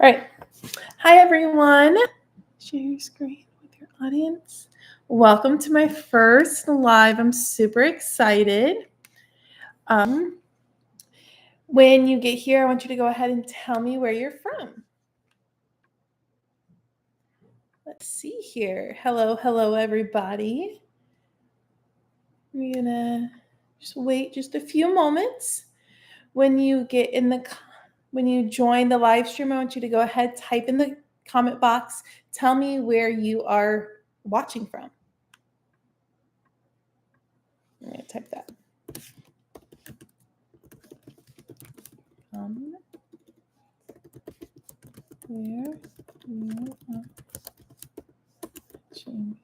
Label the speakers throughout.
Speaker 1: All right. Hi, everyone. Share your screen with your audience. Welcome to my first live. I'm super excited. When you get here, I want you to go ahead and tell me where you're from. Let's see here. Hello, everybody. We're gonna just wait just a few moments. When you join the live stream, I want you to go ahead, type in the comment box, tell me where you are watching from. I'm going to type that. Where you are watching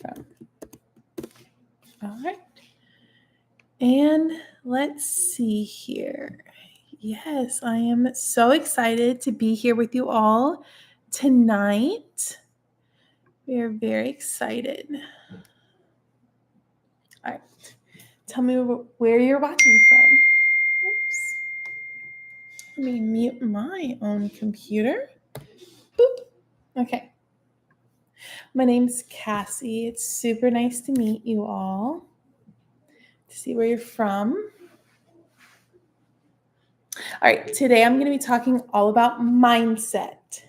Speaker 1: from. All right. And let's see here. Yes, I am so excited to be here with you all tonight. We are very excited. All right. Tell me where you're watching from. Oops. Let me mute my own computer. Boop. Okay. My name's Cassie. It's super nice to meet you all. To see where you're from. All right, today I'm going to be talking all about mindset.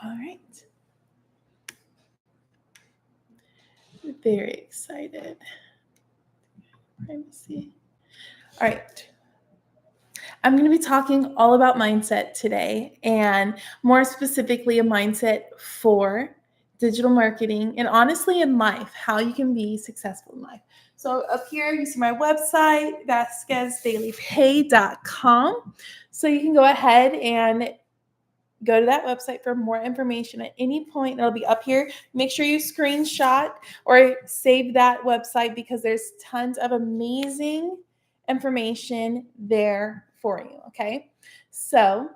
Speaker 1: All right. Very excited. Let me see. All right. I'm going to be talking all about mindset today, and more specifically, a mindset for digital marketing and honestly in life, how you can be successful in life. So up here, you see my website, VasquezDailyPay.com. So you can go ahead and go to that website for more information at any point. It'll be up here. Make sure you screenshot or save that website because there's tons of amazing information there for you, okay? So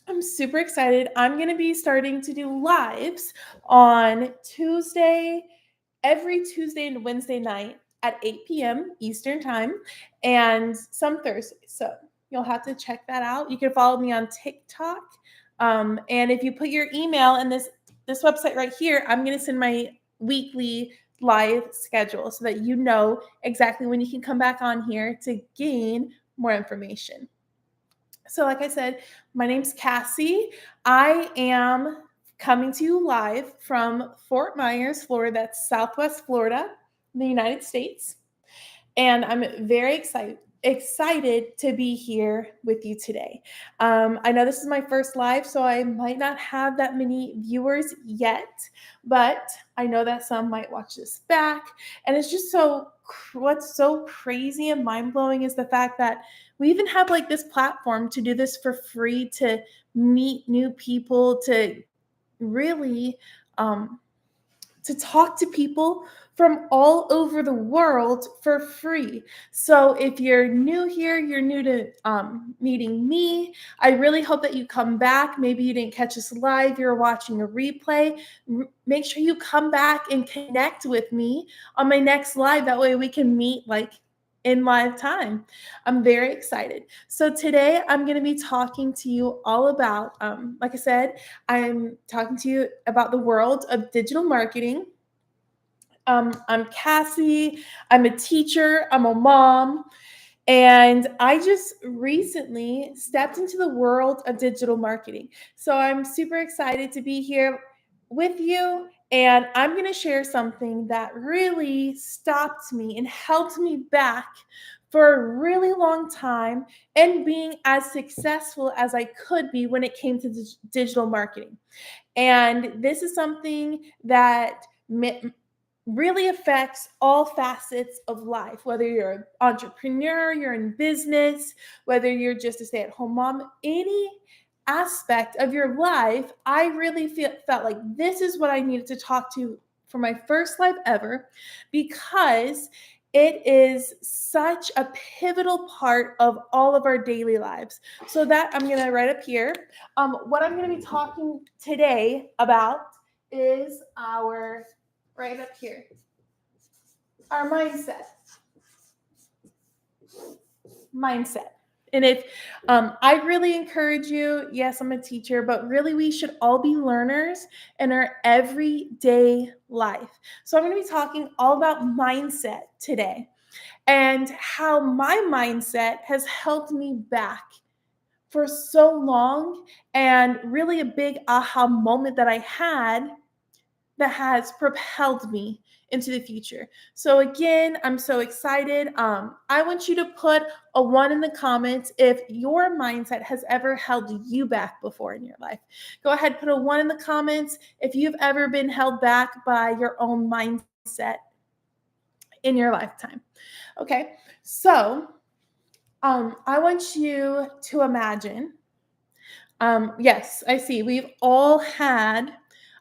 Speaker 1: I'm super excited. I'm going to be starting to do lives on every Tuesday and Wednesday night at 8 p.m. Eastern time and some Thursdays. So you'll have to check that out. You can follow me on TikTok. And if you put your email in this website right here, I'm going to send my weekly live schedule so that you know exactly when you can come back on here to gain more information. So like I said, my name's Cassie. I am coming to you live from Fort Myers, Florida. That's Southwest Florida, in the United States. And I'm very excited to be here with you today. I know this is my first live, so I might not have that many viewers yet, but I know that some might watch this back. And it's just what's so crazy and mind-blowing is the fact that we even have like this platform to do this for free, to meet new people, to really to talk to people from all over the world for free. So if you're new here, you're new to meeting me, I really hope that you come back. Maybe you didn't catch us live, you're watching a replay. Make sure you come back and connect with me on my next live. That way we can meet like in live time. I'm very excited. So today I'm going to be talking to you all about, like I said, I'm talking to you about the world of digital marketing. I'm Cassie. I'm a teacher. I'm a mom. And I just recently stepped into the world of digital marketing. So I'm super excited to be here with you. And I'm going to share something that really stopped me and held me back for a really long time and being as successful as I could be when it came to digital marketing. And this is something that really affects all facets of life, whether you're an entrepreneur, you're in business, whether you're just a stay-at-home mom, any aspect of your life. I really felt like this is what I needed to talk to for my first live ever, because it is such a pivotal part of all of our daily lives. So that I'm going to write up here. What I'm going to be talking today about is our, right up here, our mindset. And if I really encourage you, yes, I'm a teacher, but really we should all be learners in our everyday life. So I'm going to be talking all about mindset today and how my mindset has held me back for so long, and really a big aha moment that I had that has propelled me into the future. So again, I'm so excited. I want you to put a 1 in the comments if your mindset has ever held you back before in your life. Go ahead, put a 1 in the comments if you've ever been held back by your own mindset in your lifetime. Okay, so I want you to imagine. Yes, I see. We've all had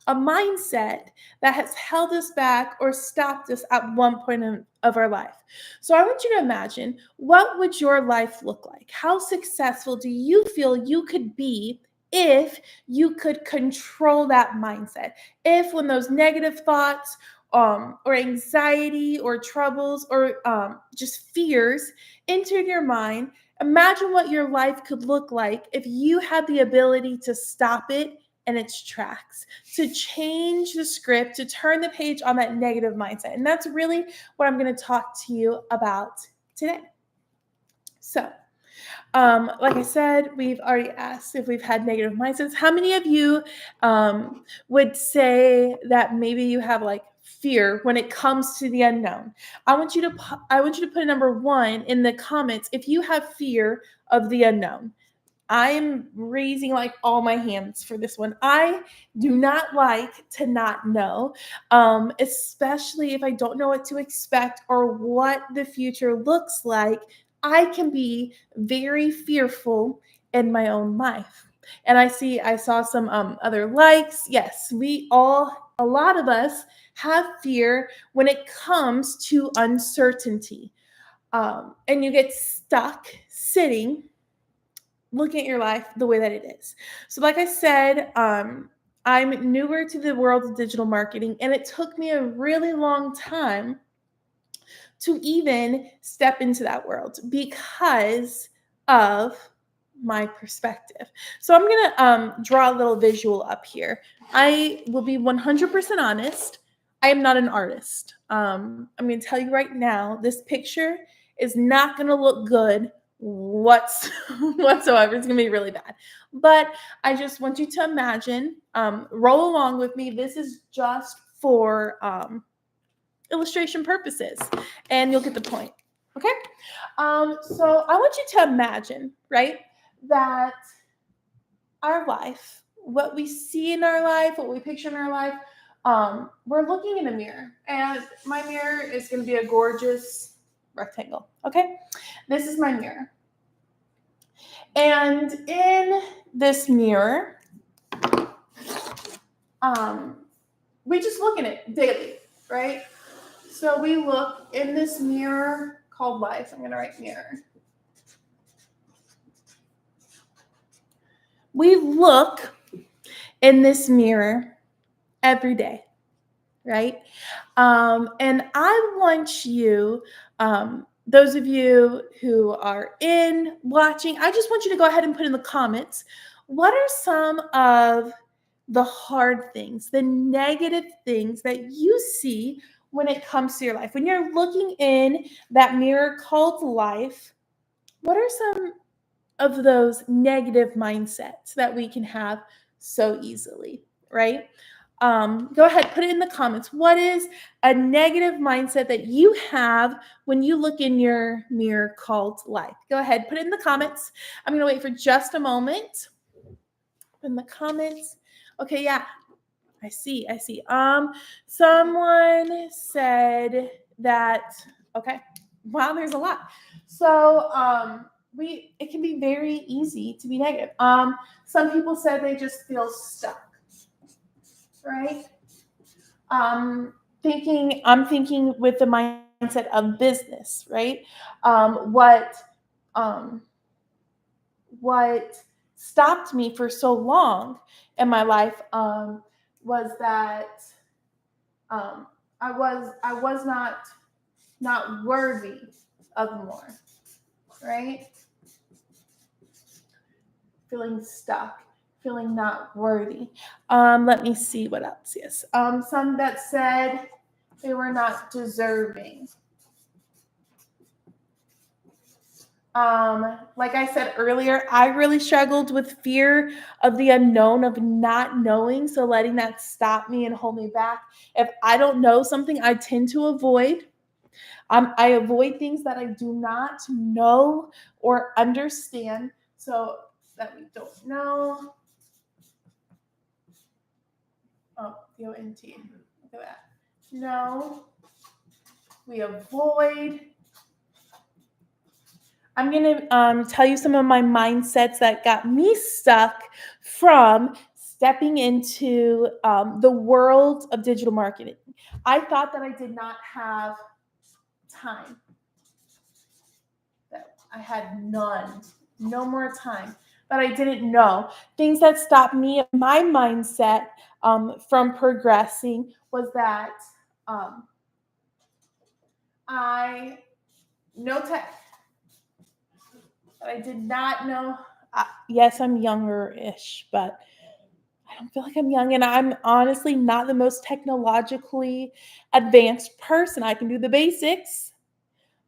Speaker 1: a mindset that has held us back or stopped us at one point of our life. So I want you to imagine, what would your life look like? How successful do you feel you could be if you could control that mindset? If when those negative thoughts or anxiety or troubles or just fears entered your mind, imagine what your life could look like if you had the ability to stop it in its tracks, to change the script, to turn the page on that negative mindset. And that's really what I'm going to talk to you about today. So, like I said, we've already asked if we've had negative mindsets. How many of you would say that maybe you have like fear when it comes to the unknown? I want you to put a number 1 in the comments if you have fear of the unknown. I'm raising like all my hands for this one. I do not like to not know, especially if I don't know what to expect or what the future looks like. I can be very fearful in my own life. And I saw some other likes. Yes, a lot of us have fear when it comes to uncertainty. And you get stuck sitting looking at your life the way that it is. So, like I said, I'm newer to the world of digital marketing, and it took me a really long time to even step into that world because of my perspective. So, I'm going to draw a little visual up here. I will be 100% honest. I am not an artist. I'm going to tell you right now, this picture is not going to look good whatsoever. It's gonna be really bad. But I just want you to imagine, roll along with me. This is just for illustration purposes, and you'll get the point. Okay. So I want you to imagine, right, that our life, what we see in our life, what we picture in our life, we're looking in a mirror, and my mirror is going to be a gorgeous rectangle. Okay, this is my mirror. And in this mirror, we just look in it daily, right? So we look in this mirror called life. I'm going to write mirror. We look in this mirror every day, right? And I want you, those of you who are watching, I just want you to go ahead and put in the comments, what are some of the hard things, the negative things that you see when it comes to your life? When you're looking in that mirror called life, what are some of those negative mindsets that we can have so easily, right? Go ahead, put it in the comments. What is a negative mindset that you have when you look in your mirror called life? Go ahead, put it in the comments. I'm going to wait for just a moment. In the comments. Okay, yeah. I see. Someone said that, okay. Wow, there's a lot. So, it can be very easy to be negative. Some people said they just feel stuck, right? I'm thinking with the mindset of business, right? What stopped me for so long in my life was that I was not worthy of more, right? Feeling stuck, feeling not worthy. Let me see what else. Yes. Some that said they were not deserving. Like I said earlier, I really struggled with fear of the unknown, of not knowing. So letting that stop me and hold me back. If I don't know something, I tend to avoid. I avoid things that I do not know or understand. So that we don't know. Oh, D-O-N-T. Look at that. No. We avoid. I'm going to tell you some of my mindsets that got me stuck from stepping into the world of digital marketing. I thought that I did not have time, that I had no more time, but I didn't know. Things that stopped me, my mindset from progressing was that I no tech. I did not know. Yes, I'm younger-ish, but I don't feel like I'm young, and I'm honestly not the most technologically advanced person. I can do the basics,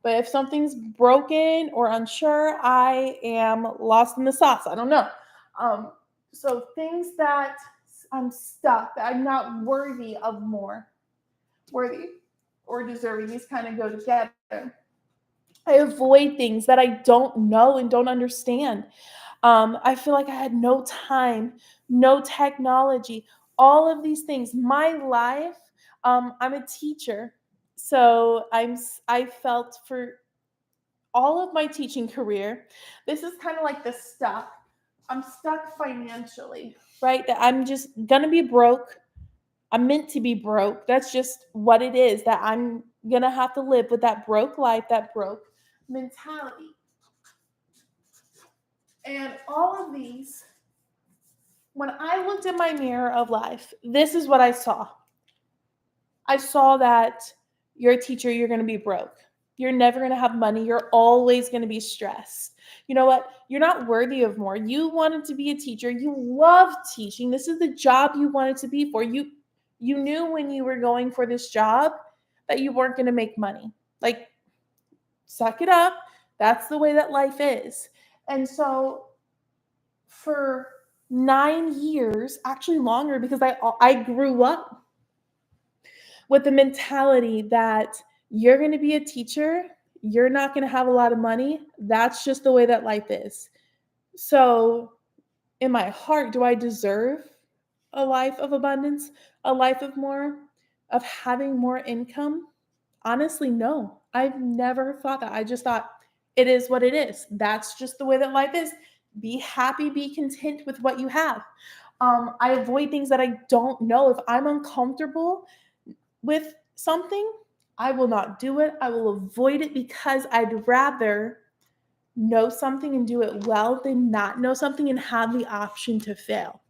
Speaker 1: but if something's broken or unsure, I am lost in the sauce. I don't know. Um, so things that I'm stuck, that I'm not worthy of more, worthy or deserving, these kind of go together. I avoid things that I don't know and don't understand. I feel like I had no time, no technology, all of these things. My life, I'm a teacher. So I felt for all of my teaching career, this is kind of like the stuck. I'm stuck financially, right? That I'm just gonna be broke. I'm meant to be broke. That's just what it is, that I'm gonna have to live with that broke life, that broke mentality. And all of these, when I looked in my mirror of life, this is what I saw. I saw that you're a teacher, you're going to be broke. You're never going to have money. You're always going to be stressed. You know what? You're not worthy of more. You wanted to be a teacher. You love teaching. This is the job you wanted to be for. You knew when you were going for this job that you weren't going to make money. Like, suck it up. That's the way that life is. And so for 9 years, actually longer, because I grew up with the mentality that you're going to be a teacher, you're not going to have a lot of money. That's just the way that life is. So, in my heart, do I deserve a life of abundance, a life of more, of having more income? Honestly, no. I've never thought that. I just thought it is what it is. That's just the way that life is. Be happy, be content with what you have. I avoid things that I don't know. If I'm uncomfortable with something, I will not do it. I will avoid it because I'd rather know something and do it well than not know something and have the option to fail.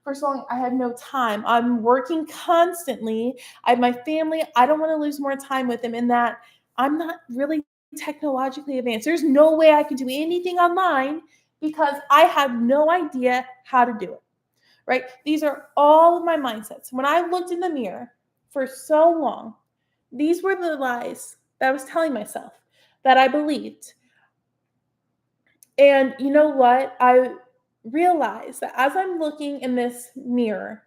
Speaker 1: For so long, I had no time. I'm working constantly. I have my family. I don't want to lose more time with them, in that I'm not really technologically advanced. There's no way I can do anything online because I have no idea how to do it, right? These are all of my mindsets. When I looked in the mirror for so long, these were the lies that I was telling myself, that I believed. And you know what? I realized that as I'm looking in this mirror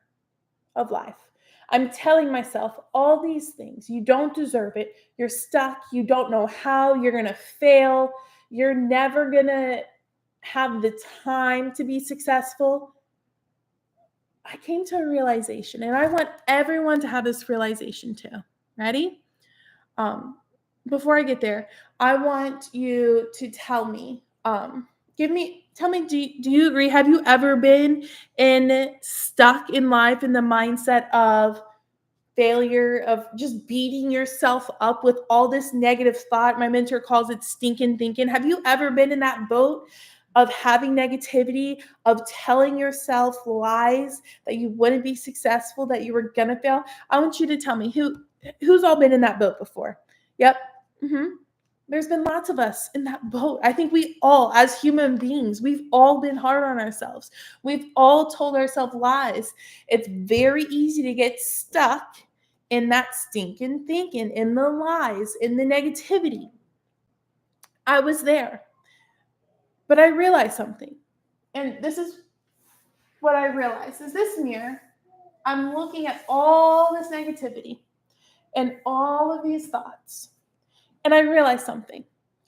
Speaker 1: of life, I'm telling myself all these things. You don't deserve it. You're stuck. You don't know how. You're going to fail. You're never going to have the time to be successful. I came to a realization, and I want everyone to have this realization too. Ready? Um, Before I get there, I want you to tell me, tell me, do you agree? Have you ever been stuck in life in the mindset of failure, of just beating yourself up with all this negative thought? My mentor calls it stinking thinking. Have you ever been in that boat? of having negativity, of telling yourself lies that you wouldn't be successful, that you were gonna fail, I want you to tell me who's all been in that boat before. Yep. There's been lots of us in that boat. I think we all, as human beings, we've all been hard on ourselves. We've all told ourselves lies. It's very easy to get stuck in that stinking thinking, in the lies, in the negativity. I was there. But I realized something. And this is what I realized is this mirror, I'm looking at all this negativity and all of these thoughts. And I realized something.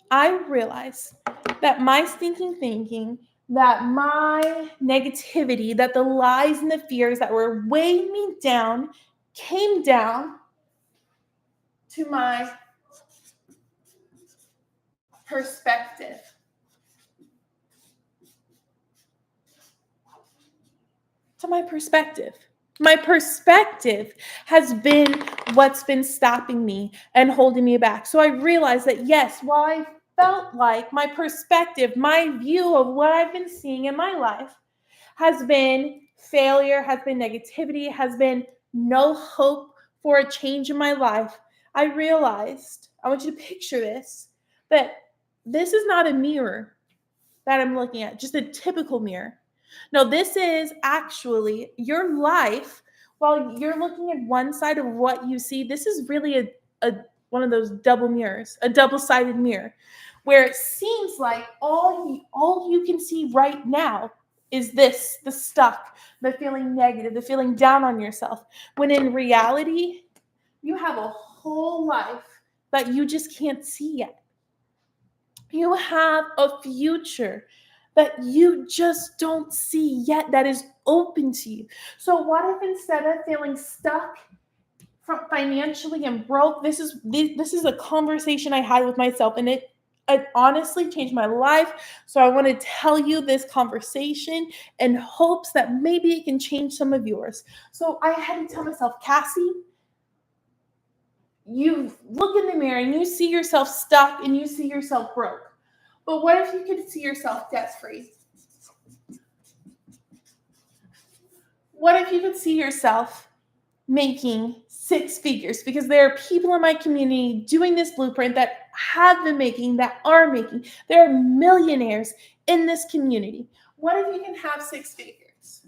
Speaker 1: I realized that my stinking thinking, that my negativity, that the lies and the fears that were weighing me down came down to my perspective. To my perspective. My perspective has been what's been stopping me and holding me back. So I realized that, yes, while I felt like my perspective, my view of what I've been seeing in my life has been failure, has been negativity, has been no hope for a change in my life, I realized, I want you to picture this, that this is not a mirror that I'm looking at, just a typical mirror. No, this is actually your life. While you're looking at one side of what you see, this is really a one of those double mirrors, a double-sided mirror, where it seems like all you can see right now is this, the stuck, the feeling negative, the feeling down on yourself. When in reality, you have a whole life that you just can't see yet. You have a future that you just don't see yet that is open to you. So what if instead of feeling stuck financially and broke, this is a conversation I had with myself, and it honestly changed my life. So I want to tell you this conversation in hopes that maybe it can change some of yours. So I had to tell myself, Cassie, you look in the mirror and you see yourself stuck and you see yourself broke. But what if you could see yourself debt-free? What if you could see yourself making six figures? Because there are people in my community doing this blueprint that have been making, that are making. There are millionaires in this community. What if you can have six figures?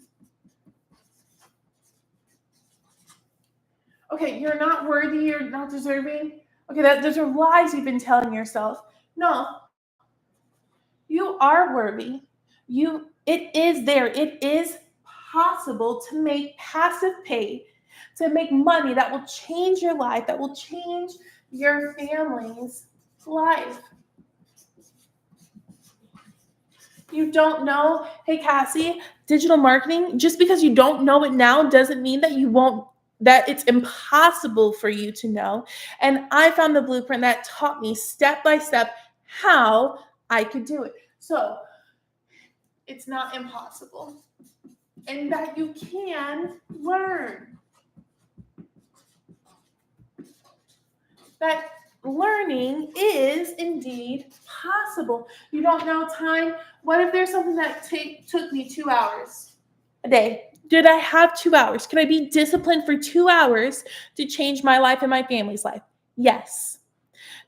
Speaker 1: Okay, you're not worthy, you're not deserving. Okay, those are lies you've been telling yourself. No, you are worthy. It is there. It is possible to make passive pay, to make money that will change your life, that will change your family's life. You don't know, hey Cassie, digital marketing, just because you don't know it now doesn't mean that that it's impossible for you to know. And I found the blueprint that taught me step by step how I could do it. So it's not impossible, and that you can learn. That learning is indeed possible. You don't know time. What if there's something that took me 2 hours a day? Did I have 2 hours? Could I be disciplined for 2 hours to change my life and my family's life? Yes.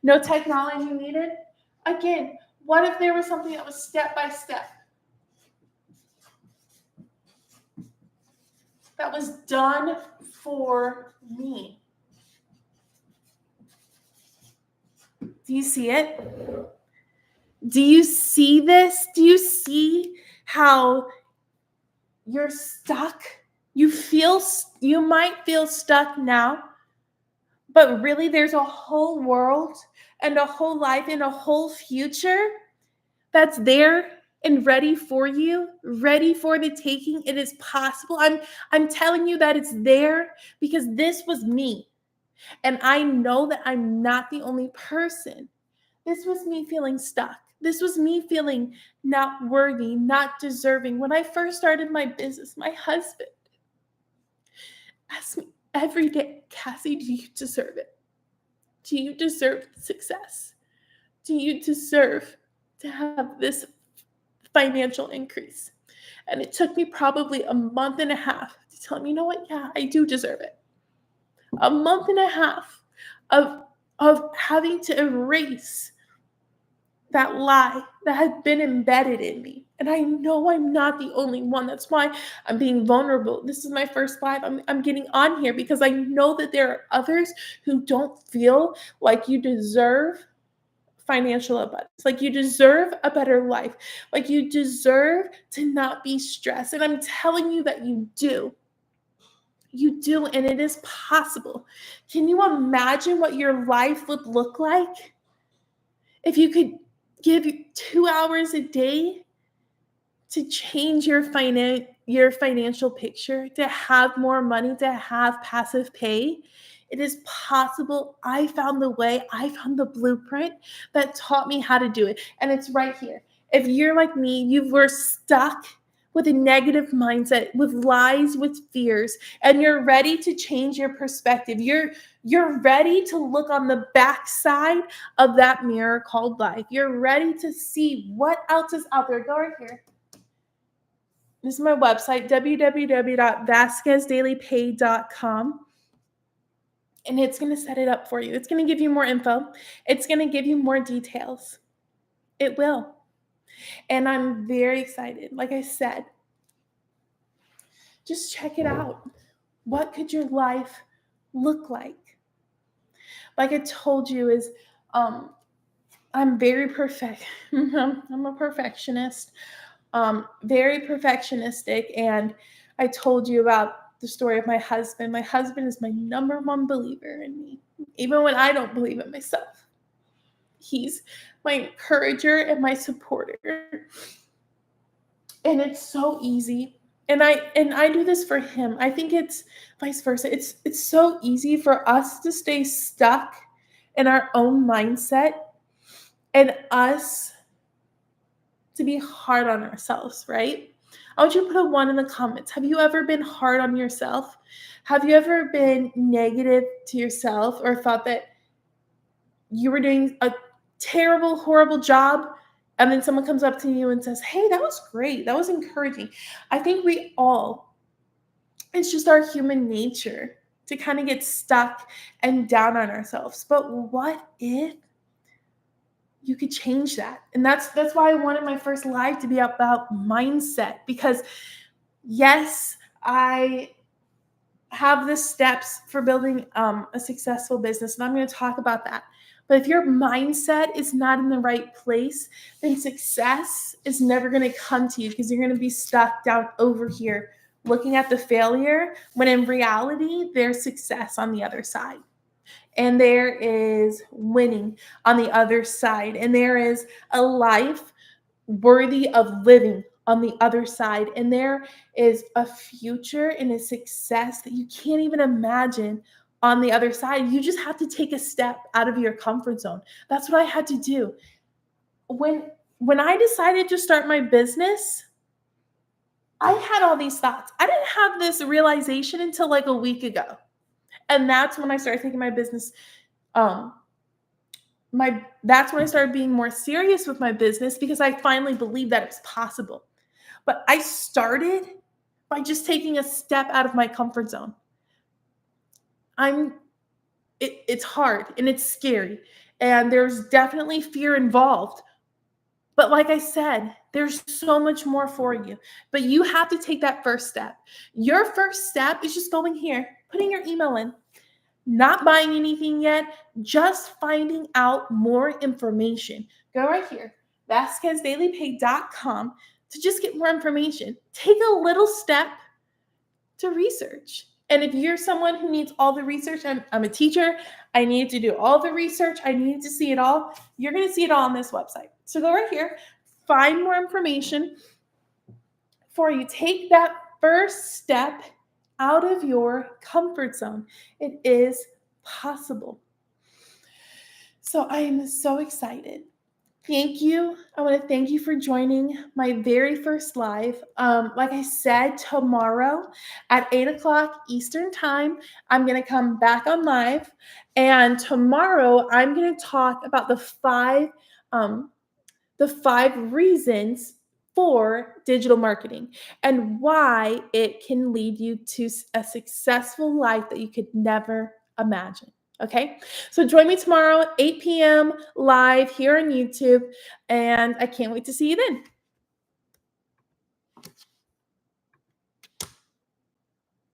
Speaker 1: No technology needed? Again, what if there was something that was step by step? That was done for me. Do you see it? Do you see this? Do you see how you're stuck? You might feel stuck now, but really there's a whole world and a whole life and a whole future that's there and ready for you, ready for the taking. It is possible. I'm telling you that it's there because this was me. And I know that I'm not the only person. This was me feeling stuck. This was me feeling not worthy, not deserving. When I first started my business, my husband asked me every day, Cassie, do you deserve it? Do you deserve success? Do you deserve to have this financial increase. And it took me probably a month and a half to tell him, you know what? Yeah, I do deserve it. A month and a half of, of having to erase that lie that had been embedded in me. And I know I'm not the only one. That's why I'm being vulnerable. This is my first live. I'm getting on here because I know that there are others who don't feel like you deserve financial abundance, like you deserve a better life, like you deserve to not be stressed. And I'm telling you that you do. You do, and it is possible. Can you imagine what your life would look like if you could give 2 hours a day to change your financial picture, to have more money, to have passive pay? It is possible. I found the way, I found the blueprint that taught me how to do it. And it's right here. If you're like me, you were stuck with a negative mindset, with lies, with fears, and you're ready to change your perspective. You're ready to look on the backside of that mirror called life. You're ready to see what else is out there. Go right here. This is my website, www.vasquezdailypay.com. And it's going to set it up for you. It's going to give you more info. It's going to give you more details. It will. And I'm very excited. Like I said, just check it out. What could your life look like? Like I told you, I'm very perfect. I'm a perfectionist. Very perfectionistic. And I told you about the story of my husband. My husband is my number one believer in me, even when I don't believe in myself. He's my encourager and my supporter. And it's so easy. And I do this for him. I think it's vice versa. It's so easy for us to stay stuck in our own mindset and us to be hard on ourselves, right? I want you to put a 1 in the comments. Have you ever been hard on yourself? Have you ever been negative to yourself or thought that you were doing a terrible, horrible job? And then someone comes up to you and says, hey, that was great. That was encouraging. I think it's just our human nature to kind of get stuck and down on ourselves. But what if you could change that? And that's why I wanted my first live to be about mindset, because yes, I have the steps for building a successful business, and I'm going to talk about that. But if your mindset is not in the right place, then success is never going to come to you, because you're going to be stuck down over here looking at the failure, when in reality, there's success on the other side. And there is winning on the other side. And there is a life worthy of living on the other side. And there is a future and a success that you can't even imagine on the other side. You just have to take a step out of your comfort zone. That's what I had to do. When I decided to start my business, I had all these thoughts. I didn't have this realization until like a week ago. And that's when I started taking my business that's when I started being more serious with my business, because I finally believed that it was possible. But I started by just taking a step out of my comfort zone. It's hard and it's scary, and there's definitely fear involved. But like I said, there's so much more for you. But you have to take that first step. Your first step is just going here, putting your email in, not buying anything yet, just finding out more information. Go right here, VasquezDailyPay.com, to just get more information. Take a little step to research. And if you're someone who needs all the research, I'm a teacher, I need to do all the research, I need to see it all, you're going to see it all on this website. So go right here, find more information for you. Take that first step out of your comfort zone. It is possible. So I am so excited. Thank you. I want to thank you for joining my very first live. Like I said, tomorrow at 8 o'clock Eastern time, I'm going to come back on live. And tomorrow I'm going to talk about the five reasons for digital marketing and why it can lead you to a successful life that you could never imagine. Okay, so join me tomorrow, 8 p.m. live here on YouTube, and I can't wait to see you then.